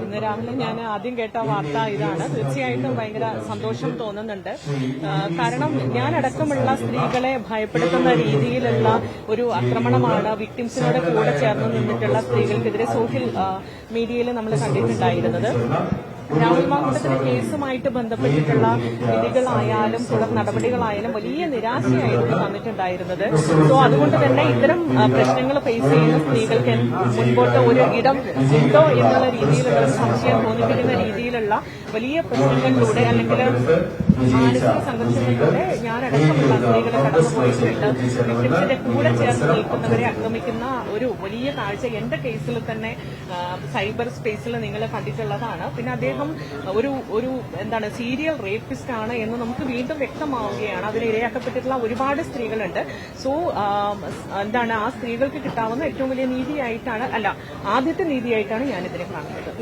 ഇന്ന് രാവിലെ ഞാൻ ആദ്യം കേട്ട വാർത്ത ഇതാണ്. തീർച്ചയായിട്ടും ഭയങ്കര സന്തോഷം തോന്നുന്നുണ്ട്. കാരണം ഞാനടക്കമുള്ള സ്ത്രീകളെ ഭയപ്പെടുത്തുന്ന രീതിയിലുള്ള ഒരു ആക്രമണമാണ് വിക്ടിംസിനോട് കൂടെ ചേർന്ന് നിന്നിട്ടുള്ള സ്ത്രീകൾക്കെതിരെ സോഷ്യൽ മീഡിയയിൽ നമ്മൾ കണ്ടിട്ടുണ്ടായിരുന്നത്. രാഹുൽ മാങ്കൂട്ടത്തിന്റെ കേസുമായിട്ട് ബന്ധപ്പെട്ടിട്ടുള്ള വിധികളായാലും തുടർ നടപടികളായാലും വലിയ നിരാശയായിരുന്നു തന്നിട്ടുണ്ടായിരുന്നത്. സോ അതുകൊണ്ട് തന്നെ ഇത്തരം പ്രശ്നങ്ങൾ ഫേസ് ചെയ്യുന്ന സ്ത്രീകൾക്ക് മുൻപോട്ട് ഒരു ഇടം ഉണ്ടോ എന്നുള്ള രീതിയിലുള്ള ഒരു സംശയം തോന്നിപ്പിക്കുന്ന രീതിയിലുള്ള വലിയ പ്രശ്നങ്ങളിലൂടെ അല്ലെങ്കിൽ മാനസിക സംഘർഷങ്ങളിലൂടെ ഞാനടക്കമുള്ള സ്ത്രീകളെ കടന്നുപോയിട്ടുണ്ട്. വിക്ടിംസിന്റെ കൂടെ ചേർന്ന് നിൽക്കുന്നവരെ ആക്രമിക്കുന്ന ഒരു വലിയ കാഴ്ച എന്റെ കേസിൽ തന്നെ സൈബർ സ്പേസിൽ നിങ്ങൾ കണ്ടിട്ടുള്ളതാണ്. പിന്നെ അദ്ദേഹം ഒരു എന്താണ് സീരിയൽ റേപ്പിസ്റ്റ് ആണ് എന്ന് നമുക്ക് വീണ്ടും വ്യക്തമാവുകയാണ്. അതിന് ഇരയാക്കപ്പെട്ടിട്ടുള്ള ഒരുപാട് സ്ത്രീകളുണ്ട്. സോ എന്താണ് ആ സ്ത്രീകൾക്ക് കിട്ടാവുന്ന ഏറ്റവും വലിയ നീതിയായിട്ടാണ് ആദ്യത്തെ നീതിയായിട്ടാണ് ഞാനിതിനെ കാണുന്നത്.